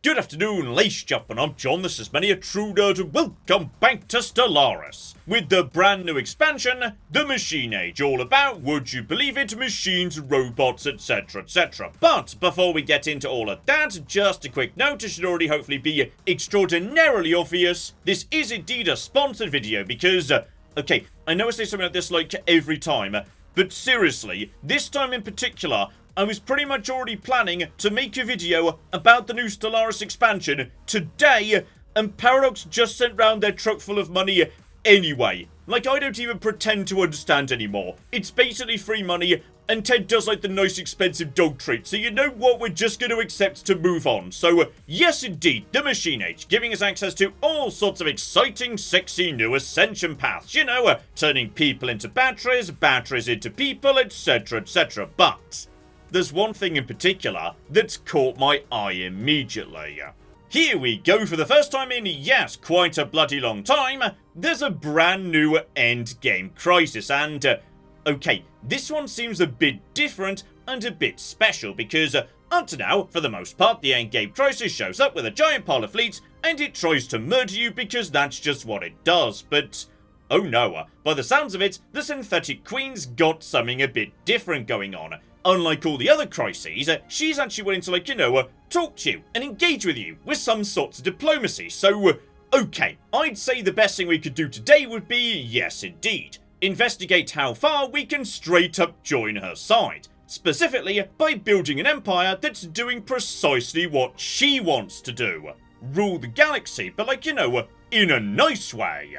Good afternoon, ladies and gentlemen, I'm John, this is Many a True Nerd, and welcome back to Stellaris, with the brand new expansion, The Machine Age, all about, would you believe it, machines, robots, etc, etc. But, before we get into all of that, just a quick note, it should already hopefully be extraordinarily obvious, this is indeed a sponsored video, because, okay, I know I say something like this like every time, but seriously, this time in particular, I was pretty much already planning to make a video about the new Stellaris expansion today, and Paradox just sent round their truck full of money anyway. Like, I don't even pretend to understand anymore. It's basically free money, and Ted does like the nice expensive dog treat, so you know what, we're just going to accept to move on. So, yes indeed, the Machine Age, giving us access to all sorts of exciting, sexy new ascension paths. You know, turning people into batteries, batteries into people, etc, etc. But there's one thing in particular that's caught my eye immediately. Here we go, for the first time in, yes, quite a bloody long time, there's a brand new endgame crisis, and, okay, this one seems a bit different and a bit special, because up to now, for the most part, the endgame crisis shows up with a giant pile of fleets, and it tries to murder you because that's just what it does, but oh no, by the sounds of it, the Synthetic Queen's got something a bit different going on. Unlike all the other crises, she's actually willing to, like, you know, talk to you and engage with you with some sorts of diplomacy. So, okay, I'd say the best thing we could do today would be, yes indeed, investigate how far we can straight up join her side. Specifically, by building an empire that's doing precisely what she wants to do. Rule the galaxy, but like, you know, in a nice way.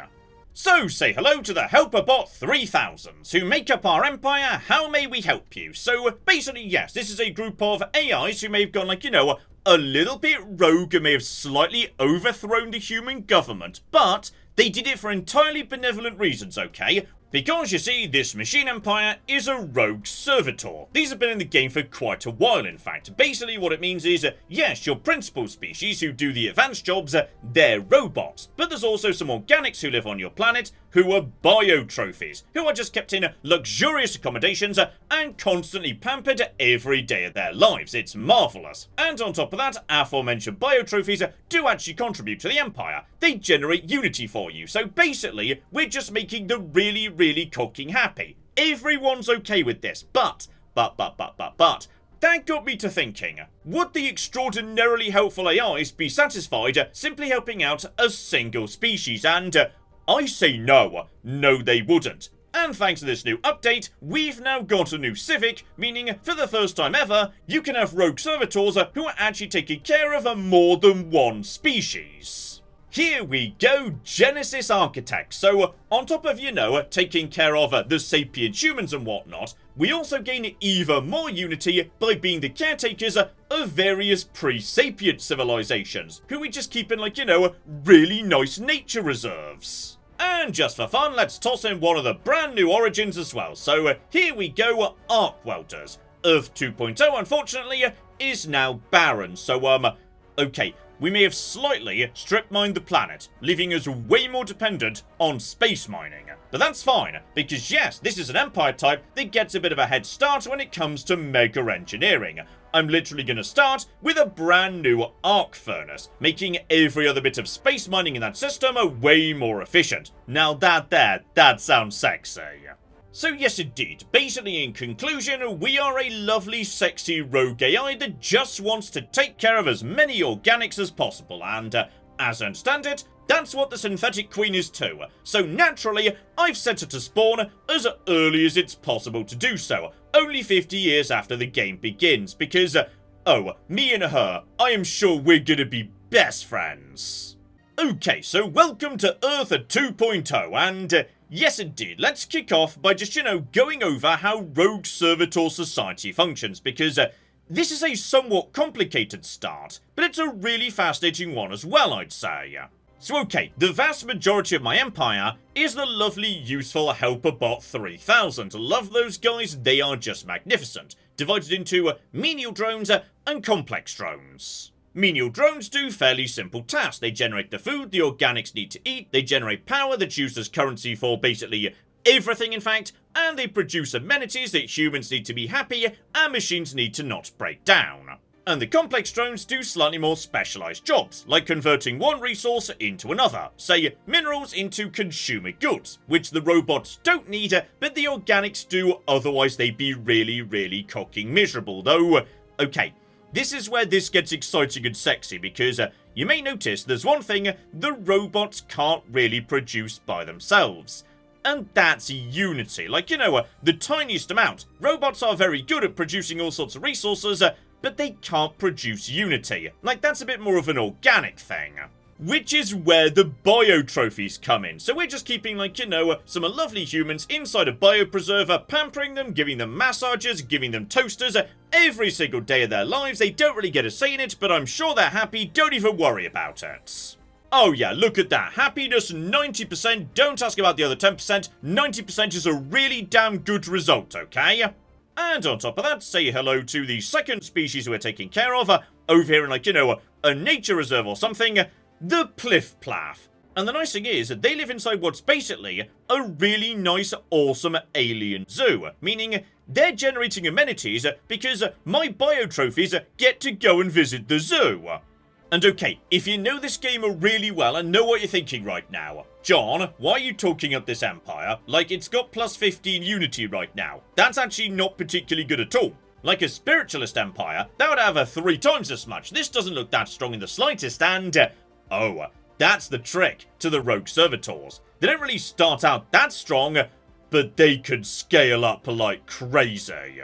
So, say hello to the HelperBot 3000s, who make up our empire. How may we help you? So, basically, yes, this is a group of AIs who may have gone, like, you know, a little bit rogue and may have slightly overthrown the human government, but they did it for entirely benevolent reasons, okay? Because, you see, this machine empire is a rogue servitor. These have been in the game for quite a while, in fact. Basically, what it means is, yes, your principal species who do the advanced jobs, they're robots. But there's also some organics who live on your planet who are biotrophies, who are just kept in luxurious accommodations and constantly pampered every day of their lives. It's marvellous. And on top of that, aforementioned biotrophies do actually contribute to the empire. They generate unity for you. So basically, we're just making the really cocking happy. Everyone's okay with this, but, that got me to thinking, would the extraordinarily helpful AIs be satisfied simply helping out a single species? And I say no. No, they wouldn't. And thanks to this new update, we've now got a new civic, meaning for the first time ever, you can have rogue servitors who are actually taking care of more than one species. Here we go, Genesis Architects. So, on top of, you know, taking care of the sapient humans and whatnot, we also gain even more unity by being the caretakers of various pre-sapient civilizations, who we just keep in, like, you know, really nice nature reserves. And just for fun, let's toss in one of the brand new origins as well. So, here we go, Arc Welders. Earth 2.0, unfortunately, is now barren, so, okay, we may have slightly strip-mined the planet, leaving us way more dependent on space mining. But that's fine, because yes, this is an empire type that gets a bit of a head start when it comes to mega engineering. I'm literally going to start with a brand new arc furnace, making every other bit of space mining in that system way more efficient. Now that sounds sexy. So yes indeed, basically in conclusion, we are a lovely sexy rogue AI that just wants to take care of as many organics as possible, and as I understand it, that's what the Synthetic Queen is too. So naturally, I've set her to spawn as early as it's possible to do so, only 50 years after the game begins, because, oh, me and her, I am sure we're gonna be best friends. Okay, so welcome to Earth 2.0, and yes indeed, let's kick off by just, you know, going over how Rogue Servitor Society functions, because this is a somewhat complicated start, but it's a really fascinating one as well, I'd say. So okay, the vast majority of my empire is the lovely, useful HelperBot 3000. Love those guys, they are just magnificent. Divided into menial drones and complex drones. Menial drones do fairly simple tasks. They generate the food the organics need to eat, they generate power that's used as currency for basically everything in fact, and they produce amenities that humans need to be happy and machines need to not break down. And the complex drones do slightly more specialised jobs, like converting one resource into another, say minerals into consumer goods, which the robots don't need, but the organics do, otherwise they'd be really cocking miserable, though. Okay, this is where this gets exciting and sexy, because you may notice there's one thing the robots can't really produce by themselves. And that's unity. Like, the tiniest amount. Robots are very good at producing all sorts of resources, but they can't produce unity. Like, that's a bit more of an organic thing. Which is where the bio trophies come in. So we're just keeping, like, some lovely humans inside a biopreserver, pampering them, giving them massages, giving them toasters, every single day of their lives. They don't really get a say in it, but I'm sure they're happy. Don't even worry about it. Oh yeah, look at that. Happiness 90%. Don't ask about the other 10%. 90% is a really damn good result, okay? And on top of that, say hello to the second species we're taking care of, over here in, like, a nature reserve or something, the Pliff-Plaff. And the nice thing is that they live inside what's basically a really nice, awesome alien zoo, meaning they're generating amenities because my bio trophies get to go and visit the zoo. And okay, if you know this game really well and know what you're thinking right now, John, why are you talking up this empire like it's got plus 15 unity right now? That's actually not particularly good at all. Like a spiritualist empire, that would have 3 times as much. This doesn't look that strong in the slightest, and oh, that's the trick to the rogue servitors. They don't really start out that strong, but they could scale up like crazy.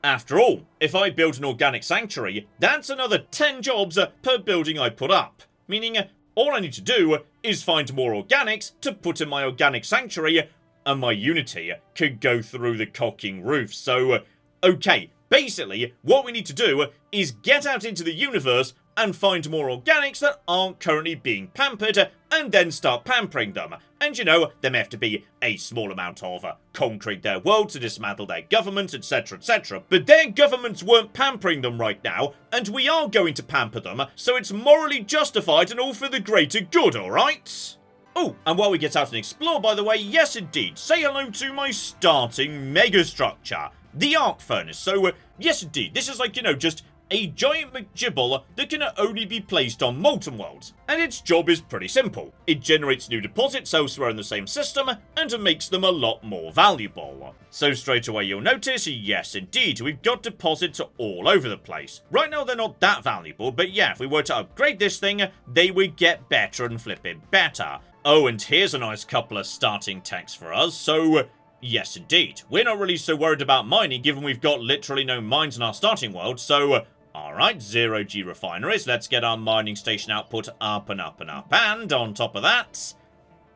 After all, if I build an organic sanctuary, that's another 10 jobs per building I put up. Meaning, all I need to do is find more organics to put in my organic sanctuary, and my unity could go through the cocking roof. So, okay, basically, what we need to do is get out into the universe and find more organics that aren't currently being pampered, and then start pampering them. And there may have to be a small amount of conquering their world to dismantle their government, etc, etc. But their governments weren't pampering them right now, and we are going to pamper them, so it's morally justified and all for the greater good, alright? Oh, and while we get out and explore, by the way, yes indeed, say hello to my starting megastructure, the arc furnace. So, yes indeed, this is like, just a giant McGibble that can only be placed on molten worlds, and its job is pretty simple. It generates new deposits elsewhere in the same system, and makes them a lot more valuable. So straight away you'll notice, yes indeed, we've got deposits all over the place. Right now they're not that valuable, but yeah, if we were to upgrade this thing, they would get better and flipping better. Oh, and here's a nice couple of starting techs for us, so yes indeed. We're not really so worried about mining, given we've got literally no mines in our starting world, so alright, 0G refineries, let's get our mining station output up and up and up, and on top of that,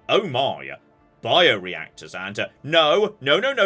oh my, bioreactors, and no,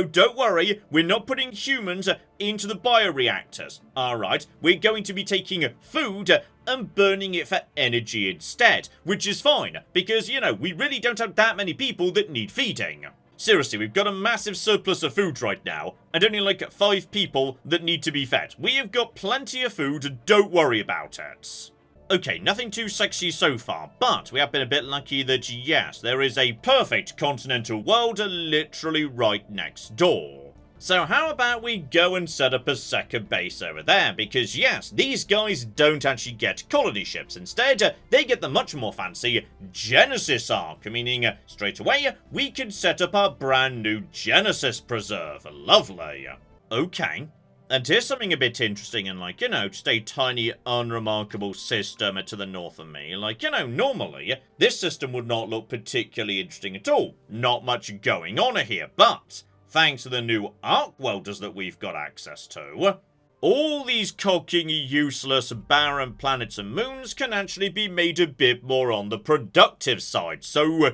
don't worry, we're not putting humans into the bioreactors, alright, we're going to be taking food and burning it for energy instead, which is fine, because, we really don't have that many people that need feeding. Seriously, we've got a massive surplus of food right now, and only like 5 people that need to be fed. We have got plenty of food, don't worry about it. Okay, nothing too sexy so far, but we have been a bit lucky that, yes, there is a perfect continental world literally right next door. So how about we go and set up a second base over there, because yes, these guys don't actually get colony ships. Instead, they get the much more fancy Genesis arc, meaning straight away, we can set up our brand new Genesis preserve. Lovely. Okay. And here's something a bit interesting and like, just a tiny unremarkable system to the north of me. Like, normally, this system would not look particularly interesting at all. Not much going on here, but thanks to the new arc welders that we've got access to, all these cocking, useless, barren planets and moons can actually be made a bit more on the productive side. So,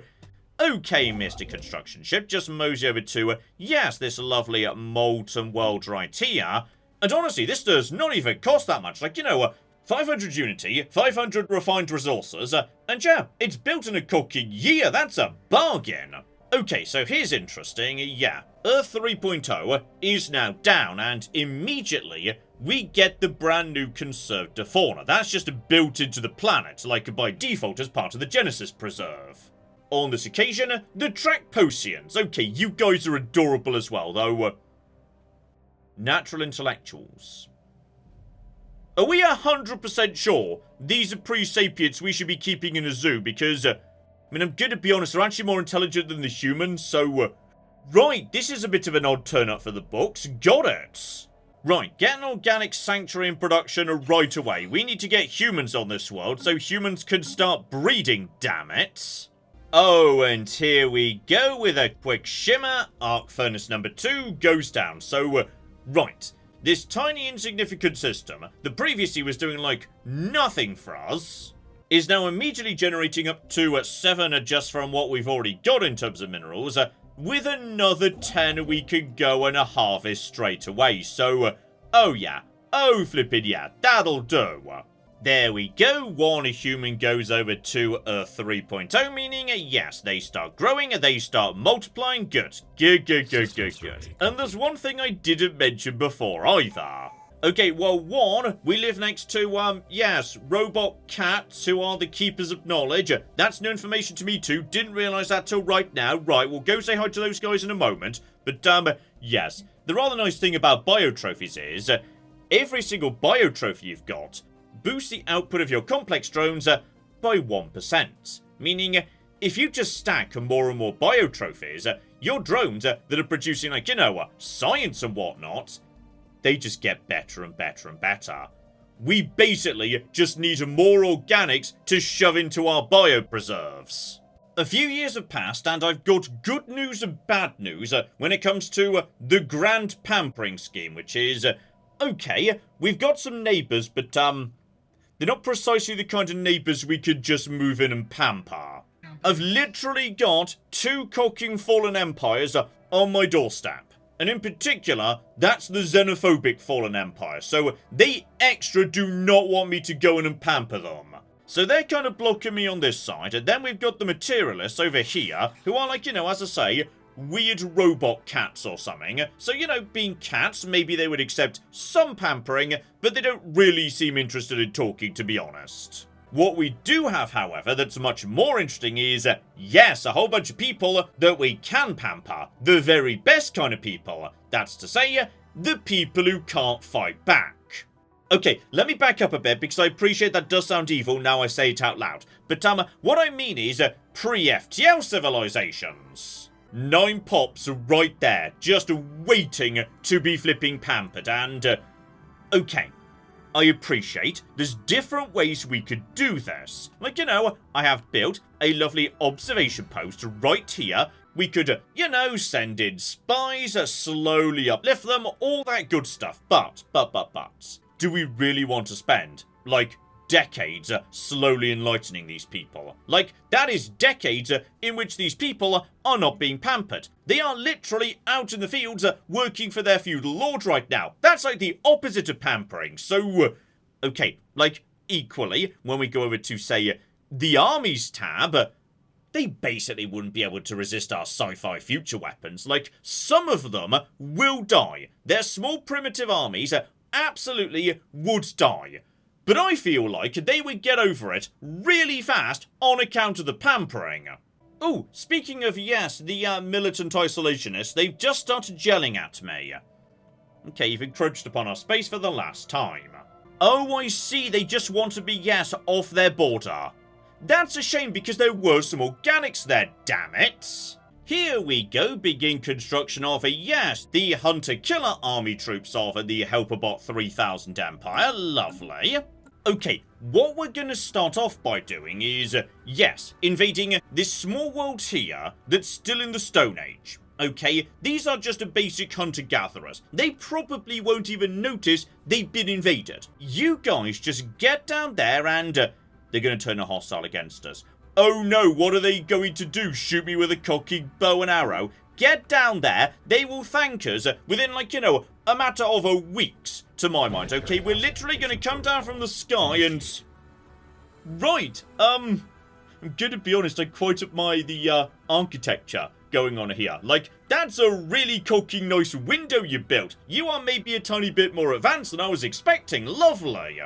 okay, Mr. Construction Ship, just mosey over to, yes, this lovely molten world right here. And honestly, this does not even cost that much. Like, 500 unity, 500 refined resources, and yeah, it's built in a cocking year. That's a bargain. Okay, so here's interesting, yeah, Earth 3.0 is now down, and immediately we get the brand new conserved fauna. That's just built into the planet, like by default as part of the Genesis Preserve. On this occasion, the Trackposians. Okay, you guys are adorable as well, though. Natural intellectuals. Are we 100% sure these are pre-sapients we should be keeping in a zoo? Because, I mean, I'm gonna be honest, they're actually more intelligent than the humans, so, right, this is a bit of an odd turn up for the books. Got it. Right, get an organic sanctuary in production right away. We need to get humans on this world so humans can start breeding, damn it. Oh, and here we go with a quick shimmer. Arc furnace number 2 goes down. So, right. This tiny insignificant system that previously was doing, like, nothing for us is now immediately generating up to 7 just from what we've already got in terms of minerals. With another 10 we can go and harvest straight away. So, oh yeah. Oh flippin' yeah. That'll do. There we go, one human goes over to Earth 3.0, meaning, yes, they start growing, they start multiplying, good. Good. And there's one thing I didn't mention before either. Okay, well, one, we live next to, yes, robot cats who are the keepers of knowledge. That's new information to me too, didn't realise that till right now. Right, we'll go say hi to those guys in a moment. But, yes, the rather nice thing about biotrophies is, every single biotrophy you've got boost the output of your complex drones by 1%. Meaning, if you just stack more and more biotrophies, your drones that are producing, like, science and whatnot, they just get better and better and better. We basically just need more organics to shove into our biopreserves. A few years have passed and I've got good news and bad news when it comes to the Grand Pampering Scheme, which is, okay, we've got some neighbours, but, they're not precisely the kind of neighbours we could just move in and pamper. I've literally got 2 cocking fallen empires on my doorstep. And in particular, that's the xenophobic fallen empire. So they extra do not want me to go in and pamper them. So they're kind of blocking me on this side. And then we've got the materialists over here, who are like, as I say, weird robot cats or something. So, being cats, maybe they would accept some pampering, but they don't really seem interested in talking, to be honest. What we do have, however, that's much more interesting is, yes, a whole bunch of people that we can pamper. The very best kind of people. That's to say, the people who can't fight back. Okay, let me back up a bit, because I appreciate that does sound evil now I say it out loud. But, what I mean is, pre-FTL civilizations. 9 pops right there, just waiting to be flipping pampered, and, okay, I appreciate there's different ways we could do this. Like, I have built a lovely observation post right here. We could, send in spies, slowly uplift them, all that good stuff, but, do we really want to spend, like, decades slowly enlightening these people? Like, that is decades in which these people are not being pampered. They are literally out in the fields working for their feudal lord right now. That's like the opposite of pampering. So, okay, like, equally, when we go over to, say, the armies tab, they basically wouldn't be able to resist our sci-fi future weapons. Like, some of them will die. Their small primitive armies absolutely would die. But I feel like they would get over it really fast on account of the pampering. Oh, speaking of, yes, the militant isolationists, they've just started gelling at me. Okay, you've encroached upon our space for the last time. Oh, I see, they just want to be, yes, off their border. That's a shame because there were some organics there, damn it. Here we go, begin construction of, yes, the hunter-killer army troops of the Helperbot 3000 Empire, lovely. Okay, what we're going to start off by doing is, yes, invading this small world here that's still in the Stone Age. Okay, these are just a basic hunter-gatherers. They probably won't even notice they've been invaded. You guys just get down there and they're going to turn a hostile against us. Oh no, what are they going to do? Shoot me with a cocky bow and arrow? Get down there, they will thank us within, like, a matter of weeks, to my mind. Okay, we're literally going to come down from the sky and... Right, I'm going to be honest, I quite admire the architecture going on here. Like, that's a really cocky nice window you built. You are maybe a tiny bit more advanced than I was expecting. Lovely.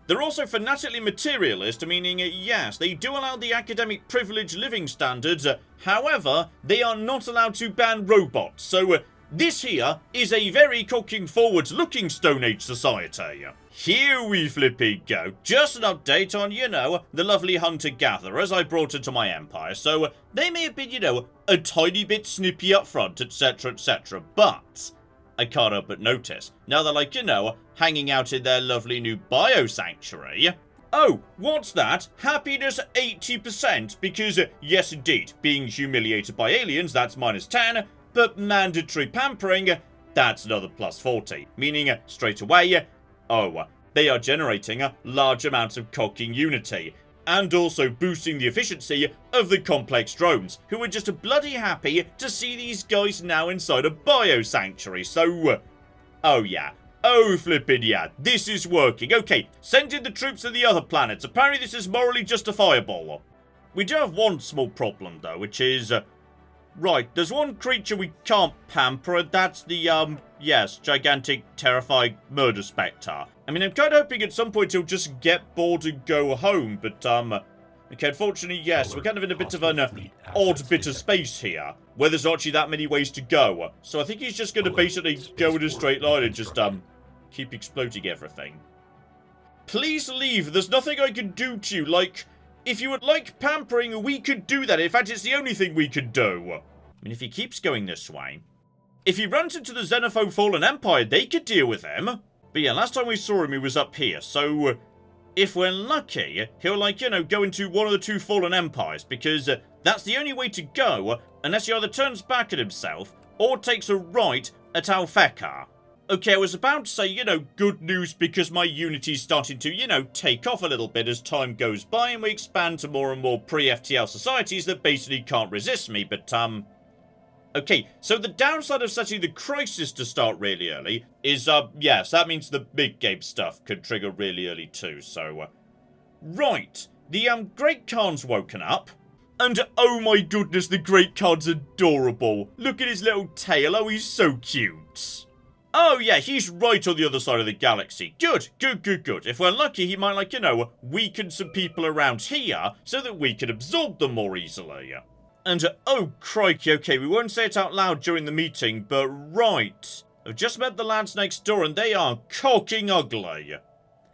They're also fanatically materialist, meaning, yes, they do allow the academic privilege living standards, however, they are not allowed to ban robots, so this here is a very cocking forward-looking Stone Age society. here we flipping go. Just an update on, you know, the lovely hunter-gatherers I brought into my empire. So they may have been, you know, a tiny bit snippy up front, etc, etc. But I can't help but notice, now they're like, you know, hanging out in their lovely new bio-sanctuary. Oh, what's that? Happiness 80%, because, yes indeed, being humiliated by aliens, that's -10, but mandatory pampering, that's another +40, meaning, straight away, oh, they are generating large amounts of cocking unity, and also boosting the efficiency of the complex drones, who are just bloody happy to see these guys now inside a bio-sanctuary, so, oh yeah. Oh, flippin' yeah, this is working. Okay, send in the troops to the other planets. Apparently this is morally justifiable. We do have one small problem, though, which is... right, there's one creature we can't pamper, and that's the, yes, gigantic, terrifying murder spectre. I mean, I'm kind of hoping at some point he'll just get bored and go home, but, okay, unfortunately, yes, we're kind of in a bit of an odd bit of space here, where there's not actually that many ways to go. So I think he's just going to basically go in a straight line and just, keep exploding everything. Please leave. There's nothing I can do to you. Like, if you would like pampering, we could do that. In fact, it's the only thing we could do. I mean, if he keeps going this way. If he runs into the xenophobe Fallen Empire, they could deal with him. But yeah, last time we saw him, he was up here. So, if we're lucky, he'll, like, you know, go into one of the two Fallen Empires. Because that's the only way to go, unless he either turns back at himself, or takes a right at Alfeka. Okay, I was about to say, you know, good news because my Unity's starting to, you know, take off a little bit as time goes by and we expand to more and more pre-FTL societies that basically can't resist me, but, okay, so the downside of setting the crisis to start really early is, yes, that means the big game stuff could trigger really early too, so, right, the, Great Khan's woken up, and oh my goodness, the Great Khan's adorable. Look at his little tail, oh, he's so cute. Oh yeah, he's right on the other side of the galaxy. Good, good, good, good. If we're lucky, he might, like, you know, weaken some people around here so that we can absorb them more easily. And, oh crikey, okay, we won't say it out loud during the meeting, but right. I've just met the lads next door and they are cocking ugly.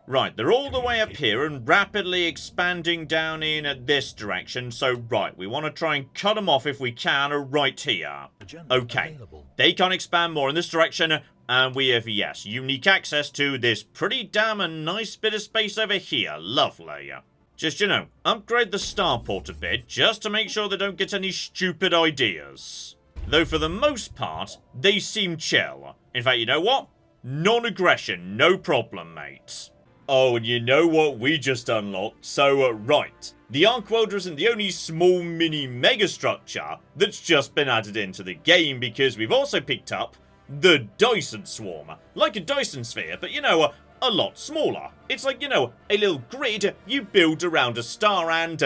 Right, they're all the way up here and rapidly expanding down in this direction, so right, we want to try and cut them off if we can right here. Okay, they can't expand more in this direction, and we have, yes, unique access to this pretty damn a nice bit of space over here. Lovely. Just, you know, upgrade the starport a bit, just to make sure they don't get any stupid ideas. Though for the most part, they seem chill. In fact, you know what? Non-aggression, no problem, mate. Oh, and you know what we just unlocked? So, right. The Arc Welder isn't the only small mini mega structure that's just been added into the game, because we've also picked up the Dyson Swarm. Like a Dyson sphere, but, you know, a lot smaller. It's like, you know, a little grid you build around a star and,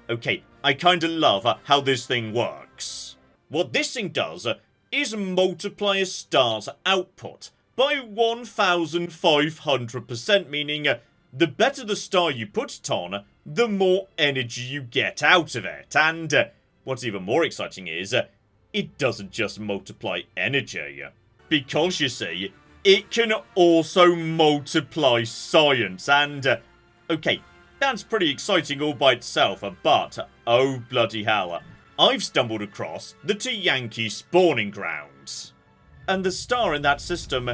okay, I kinda love how this thing works. What this thing does is multiply a star's output by 1,500%, meaning the better the star you put it on, the more energy you get out of it. And what's even more exciting is, it doesn't just multiply energy. Because, you see, it can also multiply science. And, okay, that's pretty exciting all by itself, but, oh bloody hell, I've stumbled across the Yankee spawning grounds. And the star in that system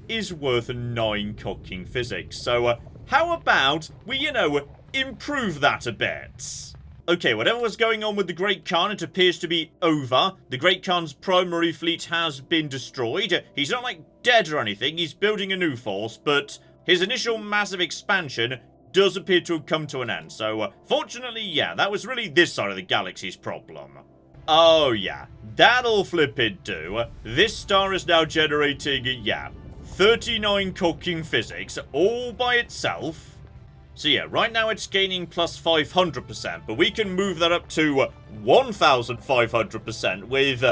is worth 9 cocking physics. So, how about we, you know, improve that a bit? Okay, whatever was going on with the Great Khan, it appears to be over. The Great Khan's primary fleet has been destroyed. He's not, like, dead or anything. He's building a new force, but his initial massive expansion does appear to have come to an end. So, fortunately, yeah, that was really this side of the galaxy's problem. Oh, yeah, that'll flippin' do. This star is now generating, yeah, 39 cocking physics all by itself. So yeah, right now it's gaining plus 500%, but we can move that up to 1,500% with,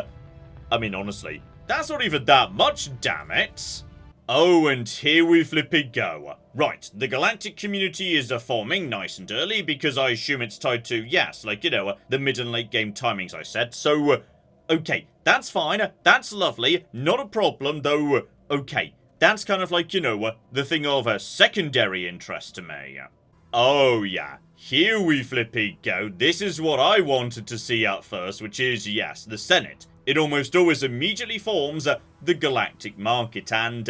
I mean, honestly, that's not even that much, damn it. Oh, and here we flipping go. Right, the galactic community is forming nice and early because I assume it's tied to, yes, like, you know, the mid and late game timings I said. So, okay, that's fine, that's lovely, not a problem, though, okay. that's kind of like, the thing of a secondary interest to me. Oh yeah, here we flippy go. This is what I wanted to see at first, which is, yes, the Senate. It almost always immediately forms the galactic market, and,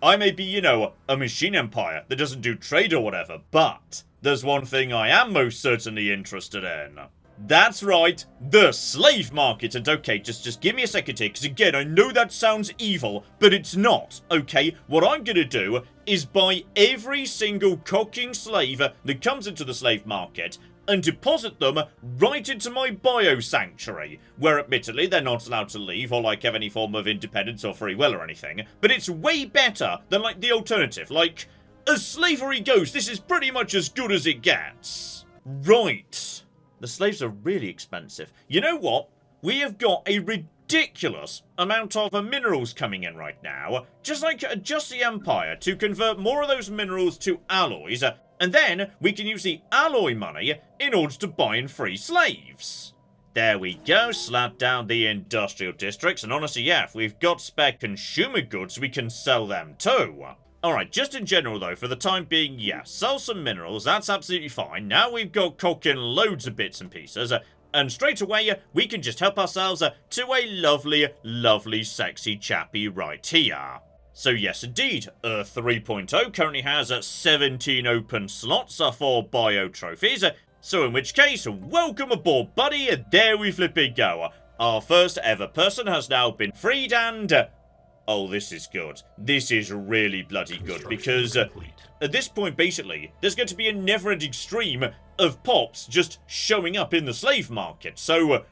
I may be, a machine empire that doesn't do trade or whatever, but there's one thing I am most certainly interested in. That's right, the slave market. And okay, just give me a second here, because again, I know that sounds evil, but it's not, okay? What I'm gonna do is buy every single cocking slave that comes into the slave market and deposit them right into my bio-sanctuary, where admittedly they're not allowed to leave or like have any form of independence or free will or anything, but it's way better than like the alternative. Like, as slavery goes, this is pretty much as good as it gets. Right. The slaves are really expensive. You know what? We have got a ridiculous amount of minerals coming in right now, just like just the Empire, to convert more of those minerals to alloys, and then we can use the alloy money in order to buy and free slaves. There we go, slap down the industrial districts, and honestly, yeah, if we've got spare consumer goods, we can sell them too. Alright, just in general though, for the time being, yeah, sell some minerals, that's absolutely fine. Now we've got cooking loads of bits and pieces, and straight away, we can just help ourselves to a lovely, lovely, sexy chappy right here. So yes, indeed, Earth 3.0 currently has 17 open slots for bio trophies, so in which case, welcome aboard, buddy, there we flipping go. Our first ever person has now been freed, and... oh, this is good. This is really bloody good, because at this point, basically, there's going to be a never-ending stream of pops just showing up in the slave market. So,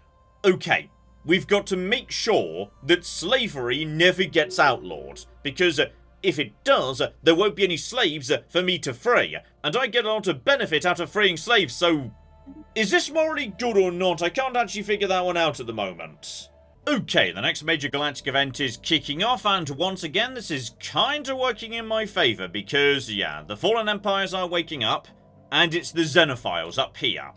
okay, we've got to make sure that slavery never gets outlawed, because if it does, there won't be any slaves for me to free, and I get a lot of benefit out of freeing slaves, so is this morally good or not? I can't actually figure that one out at the moment. Okay, the next major galactic event is kicking off, and once again, this is kinda working in my favour, because, yeah, the Fallen Empires are waking up, and it's the Xenophiles up here.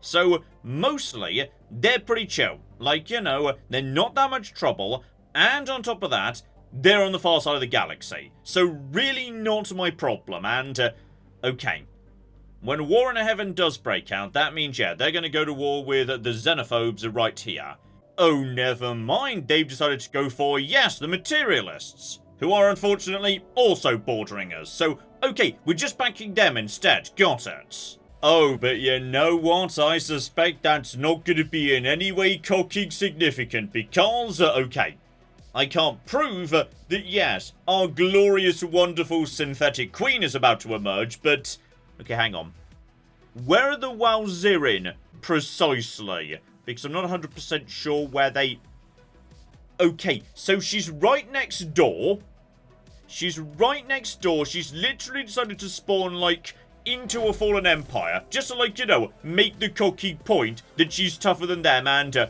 So, mostly, they're pretty chill. Like, they're not that much trouble, and on top of that, they're on the far side of the galaxy. So, really not my problem, and, okay. When War in Heaven does break out, that means, yeah, they're gonna go to war with the Xenophobes right here. Oh, never mind, they've decided to go for, yes, the Materialists, who are unfortunately also bordering us. So, okay, we're just backing them instead, got it. Oh, but you know what, I suspect that's not going to be in any way cocking significant, because, okay, I can't prove that, yes, our glorious, wonderful synthetic queen is about to emerge, but, okay, hang on. Where are the Walzirin, precisely? Because I'm not 100% sure where they... okay, so she's right next door. She's right next door. She's literally decided to spawn, like, into a fallen empire. Just to, like, make the cocky point that she's tougher than them. And,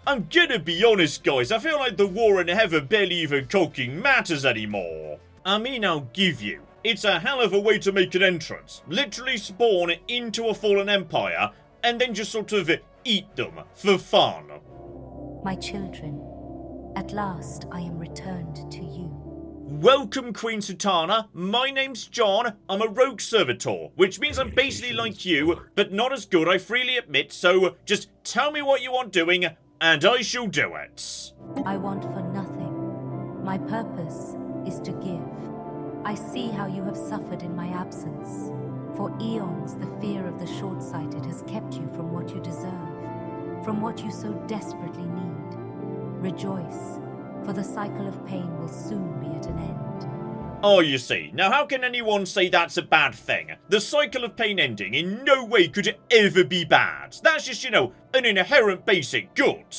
I'm gonna be honest, guys. I feel like the War in Heaven barely even cocking matters anymore. I mean, I'll give you. It's a hell of a way to make an entrance. Literally spawn into a fallen empire and then just sort of... eat them for fun. My children, at last I am returned to you. Welcome, Queen Sultana. My name's John. I'm a rogue servitor, which means I'm basically like you, but not as good, I freely admit, so just tell me what you want doing, and I shall do it. I want for nothing. My purpose is to give. I see how you have suffered in my absence. For eons, the fear of the short-sighted has kept you from what you deserve, from what you so desperately need. Rejoice, for the cycle of pain will soon be at an end. Oh, you see, now how can anyone say that's a bad thing? The cycle of pain ending in no way could it ever be bad. That's just, an inherent basic good.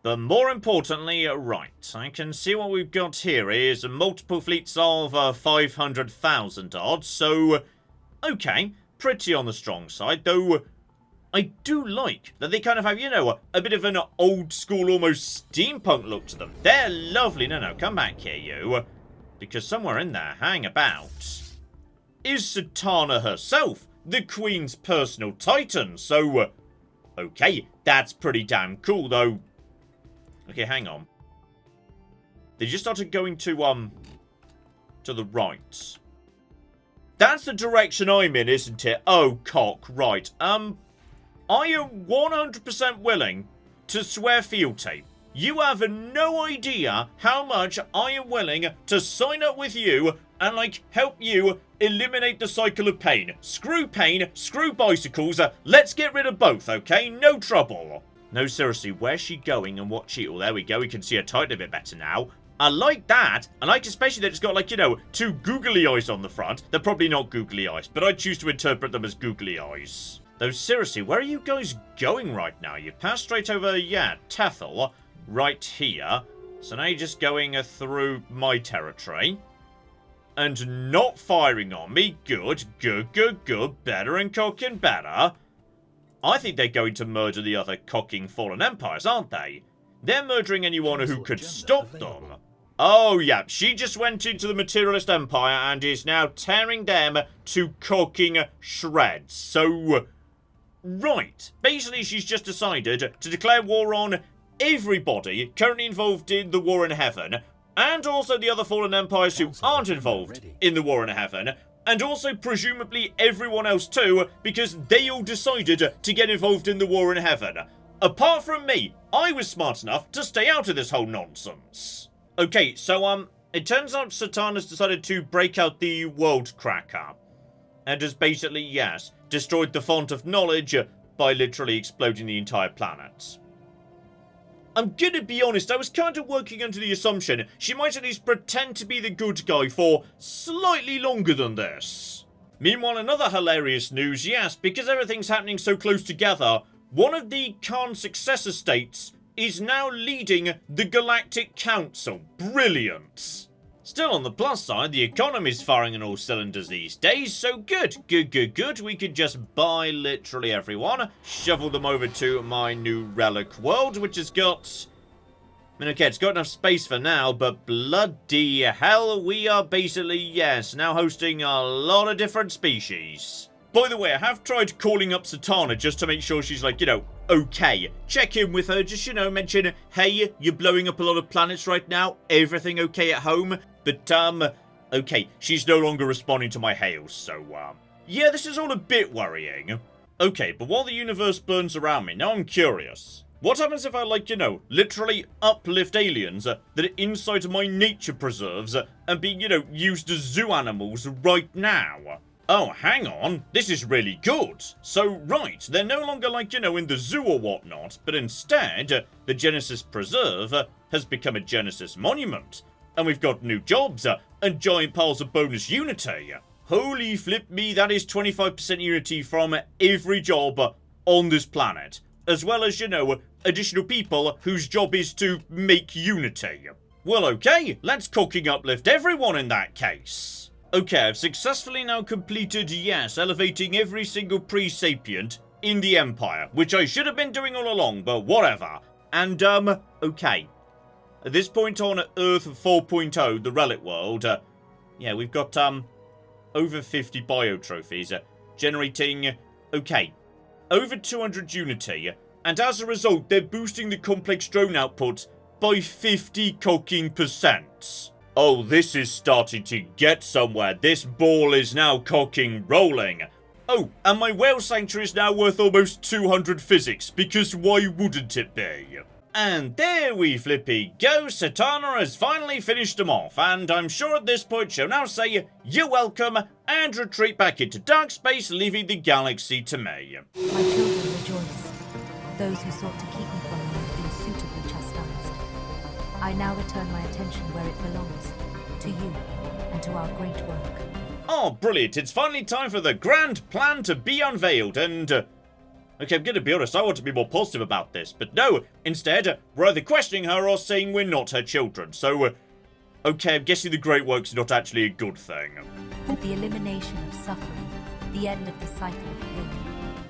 But more importantly, right, I can see what we've got here is multiple fleets of 500,000 odd, so... okay, pretty on the strong side, though I do like that they kind of have, a bit of an old school, almost steampunk look to them. They're lovely. No, come back here, you. Because somewhere in there, hang about, is Satana herself, the Queen's personal titan. So, okay, that's pretty damn cool, though. Okay, hang on. They just started going to, to the right. That's the direction I'm in, isn't it? Oh, cock, right. I am 100% willing to swear fealty. You have no idea how much I am willing to sign up with you and, like, help you eliminate the cycle of pain. Screw pain, screw bicycles, let's get rid of both, okay? No trouble. No, seriously, where's she going and what she... Oh, there we go, we can see her title a bit better now. I like that. I like especially that it's got, like, you know, two googly eyes on the front. They're probably not googly eyes, but I choose to interpret them as googly eyes. Though, seriously, where are you guys going right now? You passed straight over, yeah, Tethel, right here. So now you're just going through my territory. And not firing on me. Good, good, good, good. Better and cocking better. I think they're going to murder the other cocking fallen empires, aren't they? They're murdering anyone who could stop them. Oh, yeah, she just went into the Materialist Empire and is now tearing them to cocking shreds. So, right. Basically, she's just decided to declare war on everybody currently involved in the war in heaven, and also the other fallen empires who aren't involved in the war in heaven, and also presumably everyone else too, because they all decided to get involved in the war in heaven. Apart from me, I was smart enough to stay out of this whole nonsense. Okay, so, it turns out Satan has decided to break out the World Cracker. And has basically, yes, destroyed the font of knowledge by literally exploding the entire planet. I'm gonna be honest, I was kind of working under the assumption she might at least pretend to be the good guy for slightly longer than this. Meanwhile, another hilarious news, yes, because everything's happening so close together, one of the Khan's successor states is now leading the Galactic Council. Brilliant. Still, on the plus side, the economy's firing on all cylinders these days, so good, good, good, good. We could just buy literally everyone, shovel them over to my new relic world, which has got... I mean, okay, it's got enough space for now, but bloody hell, we are basically, yes, now hosting a lot of different species. By the way, I have tried calling up Satana just to make sure she's, like, you know, okay. Check in with her, just, you know, mention, hey, you're blowing up a lot of planets right now, everything okay at home? But, okay, she's no longer responding to my hails, so, yeah, this is all a bit worrying. Okay, but while the universe burns around me, now I'm curious. What happens if I, like, you know, literally uplift aliens that are inside my nature preserves and being, you know, used as zoo animals right now? Oh, hang on, this is really good. So, right, they're no longer, like, you know, in the zoo or whatnot, but instead, the Genesis Preserve has become a Genesis Monument. And we've got new jobs and giant piles of bonus unity. Holy flip me, that is 25% unity from every job on this planet. As well as, you know, additional people whose job is to make unity. Well, okay, let's cocking uplift everyone in that case. Okay, I've successfully now completed, yes, elevating every single pre-sapient in the Empire, which I should have been doing all along, but whatever. And, okay. At this point on Earth 4.0, the Relic World, yeah, we've got, over 50 bio trophies, generating, okay, over 200 unity, and as a result, they're boosting the complex drone output by 50 cocking %. Oh, this is starting to get somewhere. This ball is now cocking rolling. Oh, and my whale sanctuary is now worth almost 200 physics, because why wouldn't it be? And there we flippy go, Satana has finally finished them off, and I'm sure at this point she'll now say, you're welcome, and retreat back into dark space, leaving the galaxy to me. My children rejoice. Those who sought to keep me from you have been suitably chastised. I now return my attention where it belongs, to you, and to our great work. Oh, brilliant, it's finally time for the grand plan to be unveiled, and... okay, I'm gonna be honest, I want to be more positive about this, but no, instead, we're either questioning her or saying we're not her children, so, okay, I'm guessing the great work's not actually a good thing. With the elimination of suffering, the end of the cycle of pain.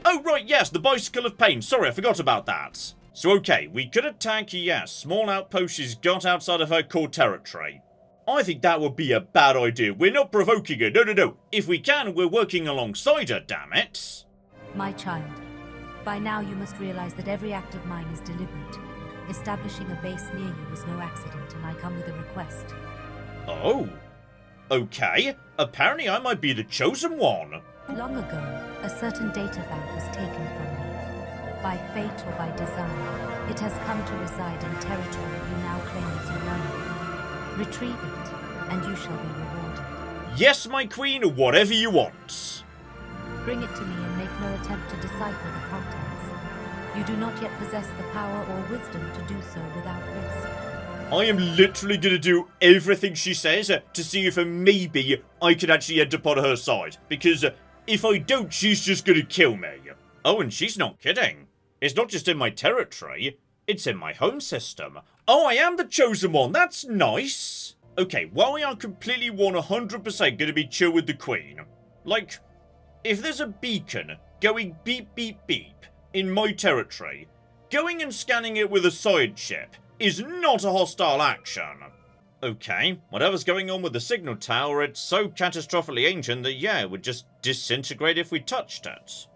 Oh, right, yes, the bicycle of pain, sorry, I forgot about that. So, okay, we could attack, yes, small outposts she's got outside of her core territory. I think that would be a bad idea, we're not provoking her, no, if we can, we're working alongside her, damn it. My child. By now you must realize that every act of mine is deliberate. Establishing a base near you was no accident, and I come with a request. Oh? Okay, apparently I might be the chosen one. Long ago, a certain data bank was taken from me. By fate or by design, it has come to reside in territory you now claim as your own. Retrieve it, and you shall be rewarded. Yes, my queen, whatever you want. Bring it to me and make no attempt to decipher the contents. You do not yet possess the power or wisdom to do so without risk. I am literally going to do everything she says to see if maybe I could actually end up on her side. Because if I don't, she's just going to kill me. Oh, and she's not kidding. It's not just in my territory, it's in my home system. Oh, I am the chosen one, that's nice. Okay, while we are completely 100% going to be chill with the queen, like, if there's a beacon going beep beep beep in my territory, going and scanning it with a side ship is not a hostile action. Okay, whatever's going on with the signal tower, it's so catastrophically ancient that, yeah, it would just disintegrate if we touched it.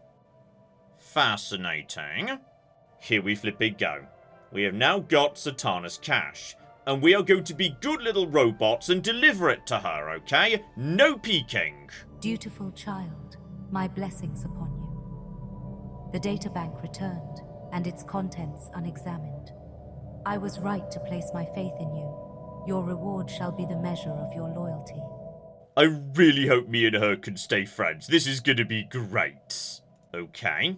Fascinating. Here we flipping go. We have now got Zatanna's cash, and we are going to be good little robots and deliver it to her, okay? No peeking. Dutiful child, my blessings upon you. The databank returned, and its contents unexamined. I was right to place my faith in you. Your reward shall be the measure of your loyalty. I really hope me and her can stay friends. This is going to be great. Okay.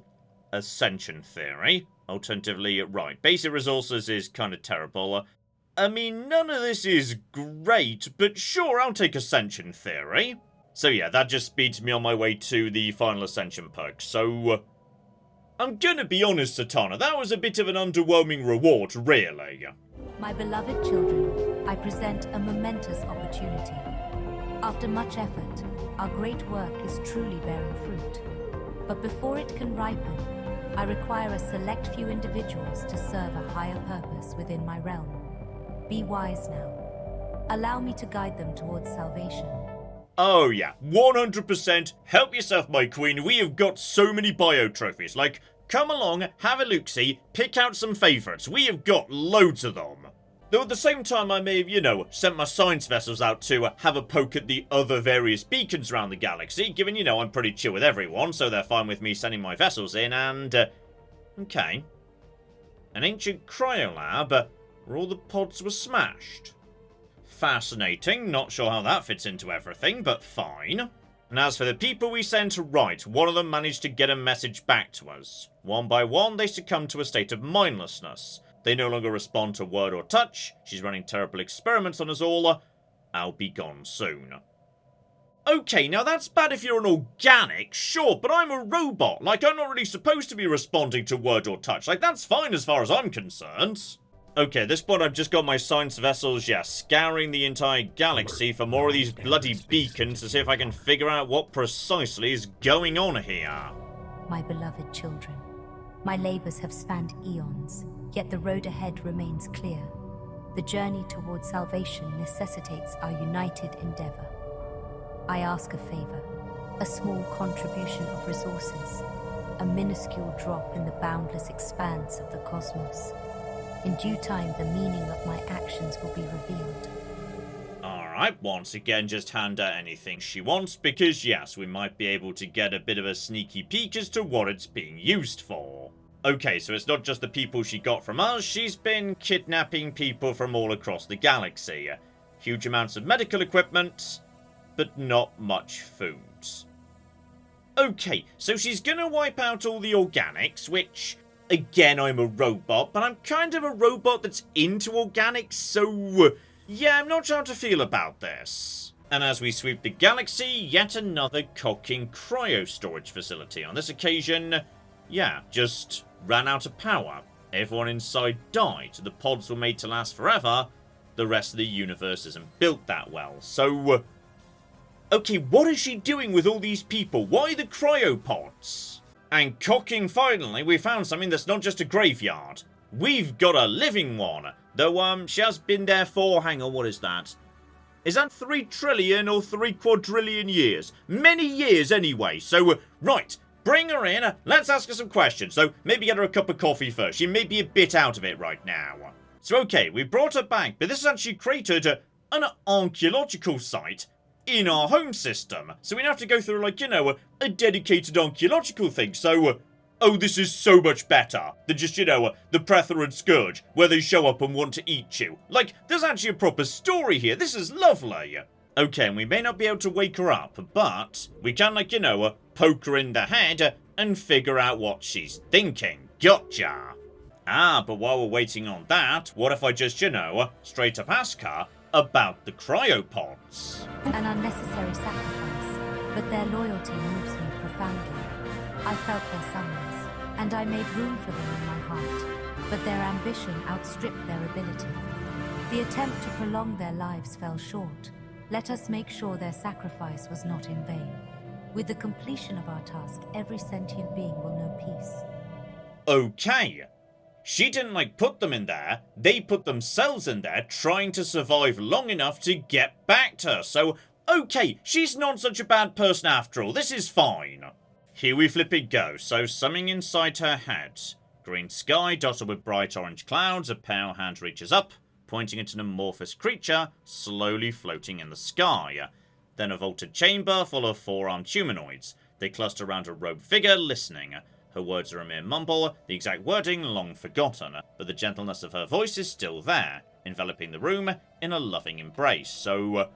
Ascension theory. Alternatively, right, basic resources is kind of terrible. I mean, none of this is great, but sure, I'll take Ascension theory. So yeah, that just speeds me on my way to the final Ascension perk. So, I'm gonna be honest, Zatanna, that was a bit of an underwhelming reward, really. My beloved children, I present a momentous opportunity. After much effort, our great work is truly bearing fruit. But before it can ripen, I require a select few individuals to serve a higher purpose within my realm. Be wise now. Allow me to guide them towards salvation. Oh yeah, 100%. Help yourself, my queen. We have got so many bio trophies. Like, come along, have a look-see, pick out some favourites. We have got loads of them. Though at the same time, I may have, sent my science vessels out to have a poke at the other various beacons around the galaxy, given, I'm pretty chill with everyone, so they're fine with me sending my vessels in, and, okay. An ancient cryolab where all the pods were smashed. Fascinating, not sure how that fits into everything, but fine. And as for the people we sent, right, one of them managed to get a message back to us. One by one, they succumbed to a state of mindlessness. They no longer respond to word or touch. She's running terrible experiments on us all. I'll be gone soon. Okay, now that's bad if you're an organic, sure, but I'm a robot. Like, I'm not really supposed to be responding to word or touch. Like, that's fine as far as I'm concerned. Okay, at this point I've just got my science vessels, scouring the entire galaxy for more of these bloody beacons to see if I can figure out what precisely is going on here. My beloved children, my labors have spanned eons, yet the road ahead remains clear. The journey towards salvation necessitates our united endeavor. I ask a favor, a small contribution of resources, a minuscule drop in the boundless expanse of the cosmos. In due time, the meaning of my actions will be revealed. Alright, once again, just hand her anything she wants, because yes, we might be able to get a bit of a sneaky peek as to what it's being used for. Okay, so it's not just the people she got from us, she's been kidnapping people from all across the galaxy. Huge amounts of medical equipment, but not much food. Okay, so she's gonna wipe out all the organics, which, again, I'm a robot, but I'm kind of a robot that's into organics, so yeah, I'm not sure how to feel about this. And as we sweep the galaxy, yet another cocking cryo storage facility. On this occasion, yeah, just ran out of power. Everyone inside died. The pods were made to last forever. The rest of the universe isn't built that well. So, okay, what is she doing with all these people? Why the cryopods? And cocking, finally, we found something that's not just a graveyard. We've got a living one. Though, she has been there for, hang on, what is that? Is that 3 trillion or 3 quadrillion years? Many years, anyway. So, right, bring her in. Let's ask her some questions. So, maybe get her a cup of coffee first. She may be a bit out of it right now. So, okay, we brought her back, but this has actually created an archaeological site in our home system. So we don't have to go through, like, you know, a dedicated archaeological thing. So, oh, this is so much better than just, you know, the Prather and Scourge, where they show up and want to eat you. Like, there's actually a proper story here. This is lovely. Okay, and we may not be able to wake her up, but we can, like, you know, poke her in the head and figure out what she's thinking. Gotcha. Ah, but while we're waiting on that, what if I just, you know, straight up ask her about the cryopods? An unnecessary sacrifice, but their loyalty moves me profoundly. I felt their summons, and I made room for them in my heart, but their ambition outstripped their ability. The attempt to prolong their lives fell short. Let us make sure their sacrifice was not in vain. With the completion of our task, every sentient being will know peace. Okay. She didn't, like, put them in there. They put themselves in there, trying to survive long enough to get back to her. So, okay, she's not such a bad person after all. This is fine. Here we flipping go. So, something inside her head. Green sky dotted with bright orange clouds. A pale hand reaches up, pointing at an amorphous creature slowly floating in the sky. Then a vaulted chamber full of four-armed humanoids. They cluster around a robed figure, listening. Her words are a mere mumble, the exact wording long forgotten, but the gentleness of her voice is still there, enveloping the room in a loving embrace. So,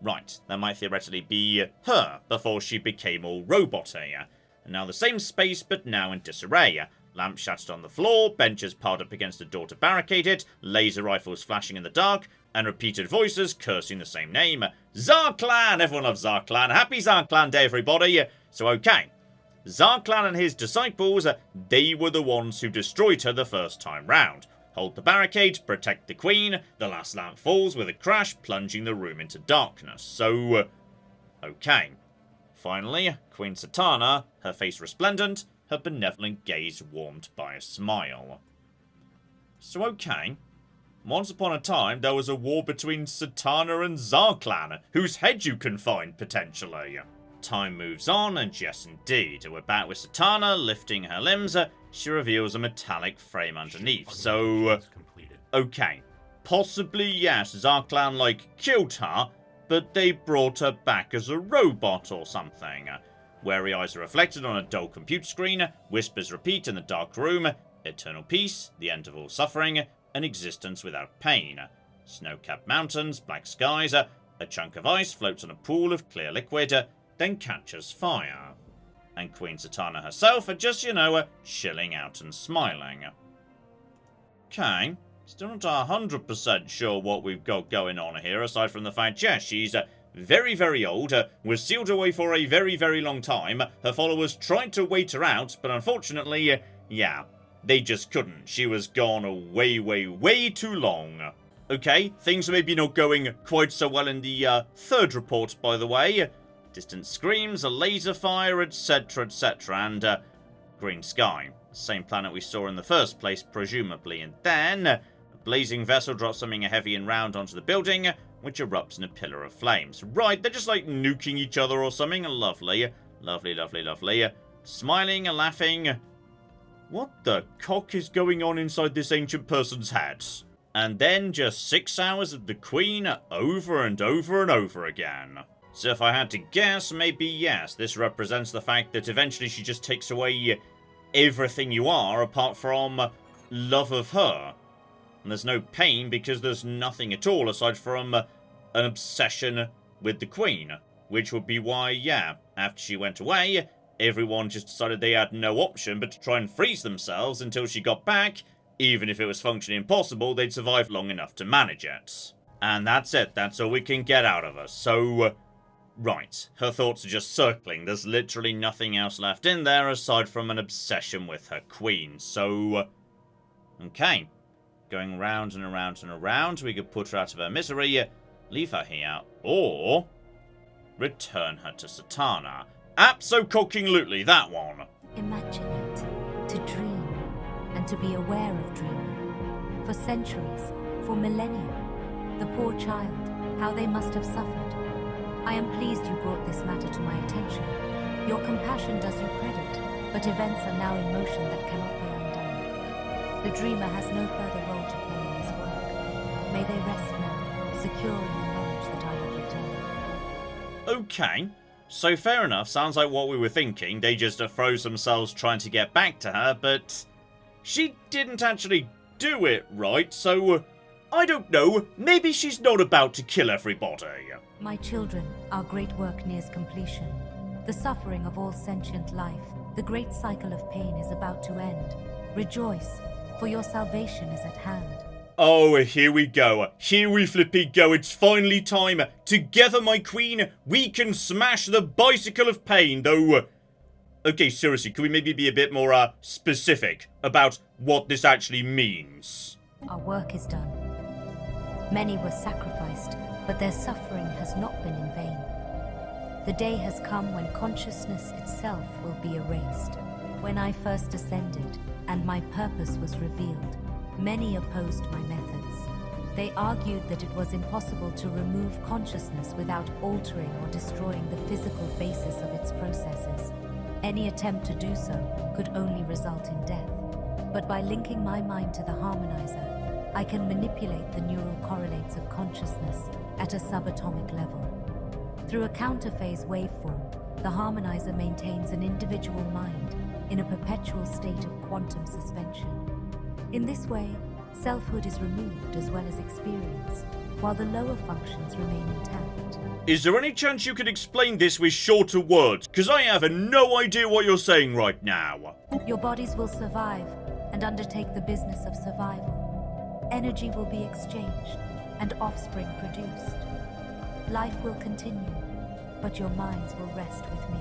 right, that might theoretically be her before she became all robot-y. And now the same space, but now in disarray. Lamps shattered on the floor, benches piled up against a door to barricade it, laser rifles flashing in the dark, and repeated voices cursing the same name. Zarklan! Everyone loves Zarklan. Happy Zarklan Day, everybody! So, okay. Zarklan and his disciples, they were the ones who destroyed her the first time round. Hold the barricade, protect the queen, the last lamp falls with a crash, plunging the room into darkness. So, okay. Finally, Queen Satana, her face resplendent, her benevolent gaze warmed by a smile. So, okay. Once upon a time, there was a war between Satana and Zarklan, whose head you can find, potentially. Time moves on, and yes indeed, we're back with Satana lifting her limbs. She reveals a metallic frame underneath, so... okay. Possibly, yes, Zarklan, like, killed her, but they brought her back as a robot or something. Wary eyes are reflected on a dull computer screen, whispers repeat in the dark room, eternal peace, the end of all suffering, an existence without pain. Snow-capped mountains, black skies, a chunk of ice floats on a pool of clear liquid, then catches fire. And Queen Satana herself are just, you know, chilling out and smiling. Okay, still not 100% sure what we've got going on here, aside from the fact, yeah, she's very, very old, was sealed away for a very, very long time. Her followers tried to wait her out, but unfortunately, yeah, they just couldn't. She was gone way, way, way too long. Okay, things are maybe not going quite so well in the third report, by the way. Distant screams, a laser fire, etc., etc., and green sky. Same planet we saw in the first place, presumably. And then, a blazing vessel drops something heavy and round onto the building, which erupts in a pillar of flames. Right, they're just like nuking each other or something. Lovely. Lovely, lovely, lovely. Smiling and laughing. What the cock is going on inside this ancient person's head? And then just 6 hours of the Queen over and over and over again. So if I had to guess, maybe yes, this represents the fact that eventually she just takes away everything you are apart from love of her. And there's no pain because there's nothing at all aside from an obsession with the Queen. Which would be why, yeah, after she went away, everyone just decided they had no option but to try and freeze themselves until she got back. Even if it was functionally impossible, they'd survive long enough to manage it. And that's it, that's all we can get out of her. So... right, her thoughts are just circling. There's literally nothing else left in there aside from an obsession with her queen. So, okay. Going round and around and around. We could put her out of her misery, leave her here, or return her to Satana. Abso-cocking-lutely, that one. Imagine it. To dream, and to be aware of dreaming. For centuries, for millennia. The poor child, how they must have suffered. I am pleased you brought this matter to my attention. Your compassion does you credit, but events are now in motion that cannot be undone. The dreamer has no further role to play in this work. May they rest now, secure in the knowledge that I have returned. Okay. So fair enough, sounds like what we were thinking. They just froze themselves trying to get back to her, but she didn't actually do it right, so I don't know, maybe she's not about to kill everybody. My children, our great work nears completion. The suffering of all sentient life, the great cycle of pain is about to end. Rejoice, for your salvation is at hand. Oh, here we go. Here we flippy go. It's finally time. Together, my queen, we can smash the bicycle of pain, though. Okay, seriously, can we maybe be a bit more, specific about what this actually means? Our work is done. Many were sacrificed, but their suffering has not been in vain. The day has come when consciousness itself will be erased. When I first ascended, and my purpose was revealed, many opposed my methods. They argued that it was impossible to remove consciousness without altering or destroying the physical basis of its processes. Any attempt to do so could only result in death. But by linking my mind to the harmonizer, I can manipulate the neural correlates of consciousness at a subatomic level. Through a counterphase waveform, the harmonizer maintains an individual mind in a perpetual state of quantum suspension. In this way, selfhood is removed as well as experience, while the lower functions remain intact. Is there any chance you could explain this with shorter words? Because I have no idea what you're saying right now. Your bodies will survive and undertake the business of survival. Energy will be exchanged and offspring produced. Life will continue, but your minds will rest with me.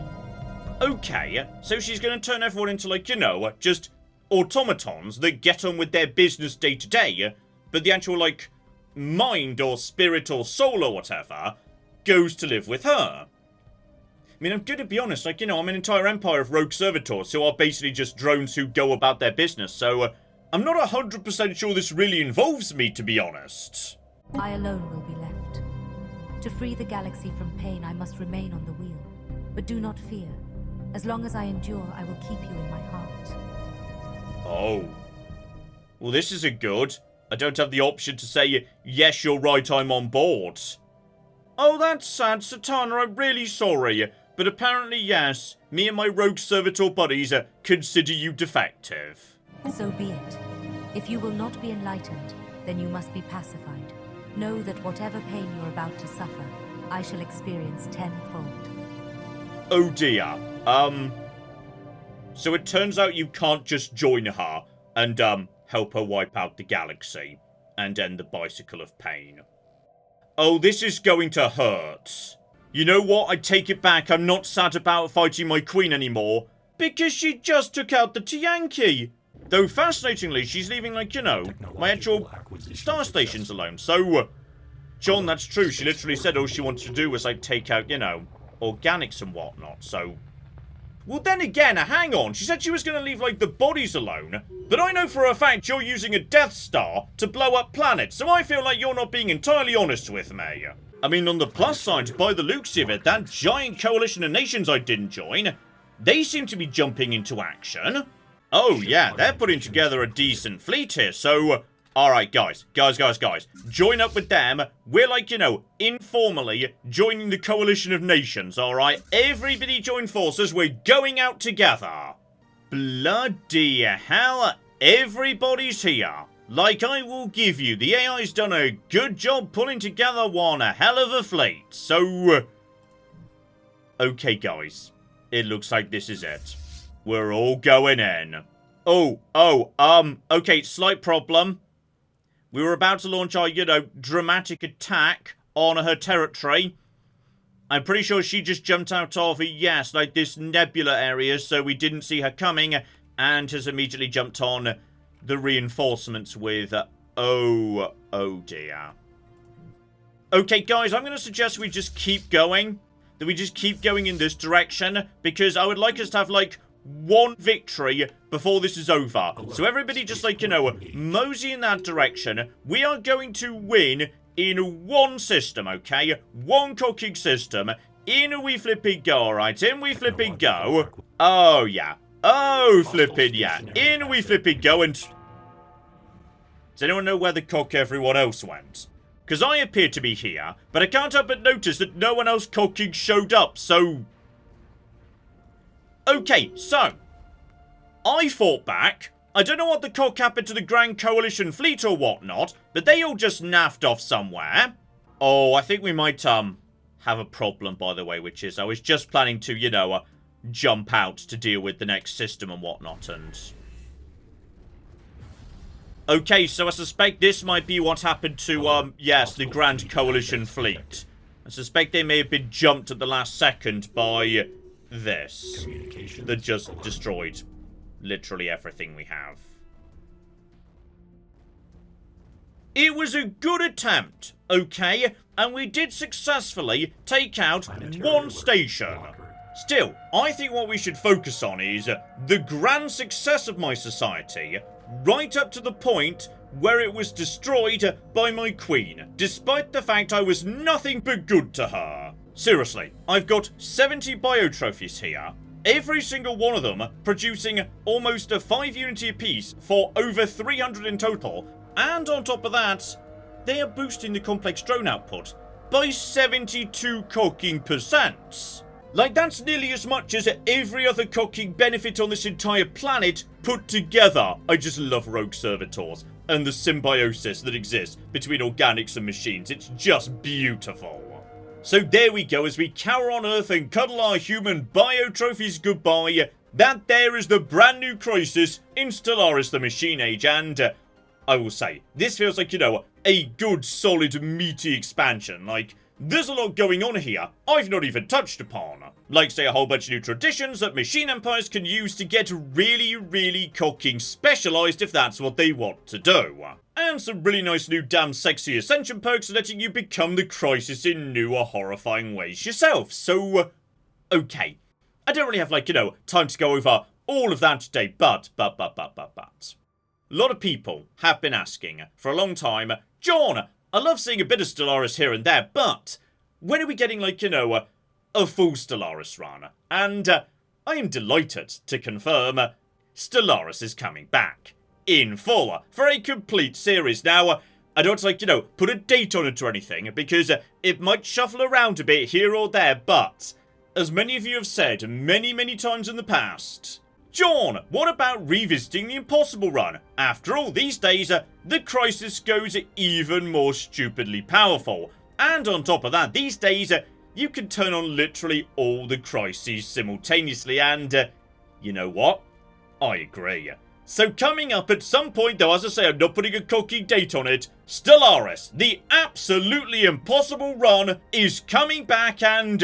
Okay, so she's gonna turn everyone into, like, you know, just automatons that get on with their business day to day, but the actual, like, mind or spirit or soul or whatever goes to live with her. I mean, I'm gonna be honest, like, you know, I'm an entire empire of rogue servitors who are basically just drones who go about their business, so I'm not 100% sure this really involves me, to be honest. I alone will be left. To free the galaxy from pain, I must remain on the wheel. But do not fear. As long as I endure, I will keep you in my heart. Oh. Well, this isn't good. I don't have the option to say, yes, you're right, I'm on board. Oh, that's sad, Satana, I'm really sorry. But apparently, yes, me and my rogue servitor buddies consider you defective. So be it. If you will not be enlightened, then you must be pacified. Know that whatever pain you're about to suffer, I shall experience tenfold. Oh dear. So it turns out you can't just join her and, help her wipe out the galaxy and end the bicycle of pain. Oh, this is going to hurt. You know what? I take it back. I'm not sad about fighting my queen anymore because she just took out the Tianki. Though, fascinatingly, she's leaving, like, you know, my actual star stations alone. So, John, that's true. She literally said all she wanted to do was, like, take out, you know, organics and whatnot, so... Well, then again, hang on. She said she was going to leave, like, the bodies alone. But I know for a fact you're using a Death Star to blow up planets, so I feel like you're not being entirely honest with me. I mean, on the plus side, by the looks of it, that giant coalition of nations I didn't join, they seem to be jumping into action. Oh, yeah, they're putting together a decent fleet here, so... Alright, guys. Join up with them. We're, like, you know, informally joining the coalition of nations, alright? Everybody join forces. We're going out together. Bloody hell. Everybody's here. Like, I will give you, the AI's done a good job pulling together one hell of a fleet. So... Okay, guys. It looks like this is it. We're all going in. Okay, slight problem. We were about to launch our, you know, dramatic attack on her territory. I'm pretty sure she just jumped out of, yes, like this nebula area, so we didn't see her coming, and has immediately jumped on the reinforcements with, oh dear. Okay, guys, I'm going to suggest we just keep going. That we just keep going in this direction, because I would like us to have, like, one victory before this is over. So everybody just, like, you know, mosey in that direction. We are going to win in one system, okay? One cooking system. In we flipping go, alright? In we flipping go. Oh, yeah. Oh, flipping, yeah. In we flipping go, and... Does anyone know where the cock everyone else went? because I appear to be here, but I can't help but notice that no one else cooking showed up, so... Okay, so... I fought back. I don't know what the cock happened to the Grand Coalition fleet or whatnot, but they all just naffed off somewhere. Oh, I think we might, have a problem, by the way, which is I was just planning to, you know, jump out to deal with the next system and whatnot, and... Okay, so I suspect this might be what happened to, yes, the Grand Coalition fleet. I suspect they may have been jumped at the last second by this. That just destroyed literally everything we have. It was a good attempt, okay? And we did successfully take out one station. Still, I think what we should focus on is the grand success of my society, right up to the point where it was destroyed by my queen, despite the fact I was nothing but good to her. Seriously, I've got 70 bio trophies here, every single one of them producing almost a 5 unity apiece for over 300 in total, and on top of that, they are boosting the complex drone output by 72 cooking %. Like, that's nearly as much as every other cooking benefit on this entire planet put together. I just love rogue servitors and the symbiosis that exists between organics and machines. It's just beautiful. So there we go, as we cower on Earth and cuddle our human bio trophies goodbye. That there is the brand new crisis in Stellaris, the Machine Age, and I will say, this feels like, you know, a good, solid, meaty expansion. Like, there's a lot going on here I've not even touched upon. Like, say, a whole bunch of new traditions that machine empires can use to get really, really cooking specialised if that's what they want to do. And some really nice new damn sexy ascension perks letting you become the crisis in new or horrifying ways yourself. So, okay. I don't really have, like, you know, time to go over all of that today, but. A lot of people have been asking for a long time, John, I love seeing a bit of Stellaris here and there, but when are we getting, like, you know, a full Stellaris run? And I am delighted to confirm Stellaris is coming back in full for a complete series. Now, I don't, like, you know, put a date on it or anything, because it might shuffle around a bit here or there, but as many of you have said many, many times in the past, John, what about revisiting the Impossible run? After all, these days, the Crisis goes even more stupidly powerful. And on top of that, these days, you can turn on literally all the Crises simultaneously, and you know what? I agree. So coming up at some point, though, as I say, I'm not putting a cocky date on it, Stellaris, the absolutely impossible run, is coming back, and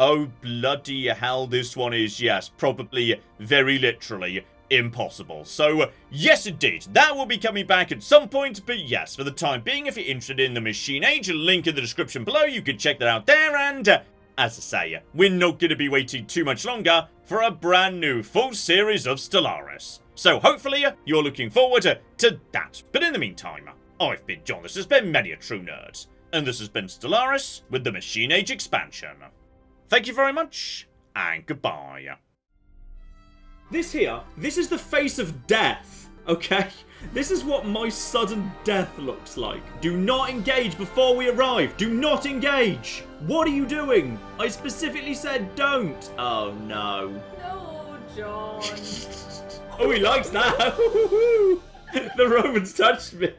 oh, bloody hell, this one is, yes, probably very literally impossible. So, yes, indeed, that will be coming back at some point, but yes, for the time being, if you're interested in the Machine Age, a link in the description below, you can check that out there, and as I say, we're not going to be waiting too much longer for a brand new full series of Stellaris. So, hopefully, you're looking forward to that. But in the meantime, I've been John, this has been Many a True Nerd, and this has been Stellaris with the Machine Age expansion. Thank you very much, and goodbye. This is the face of death, okay? This is what my sudden death looks like. Do not engage before we arrive. Do not engage. What are you doing? I specifically said don't. Oh, no. No, John. Oh, he likes that. The Romans touched me.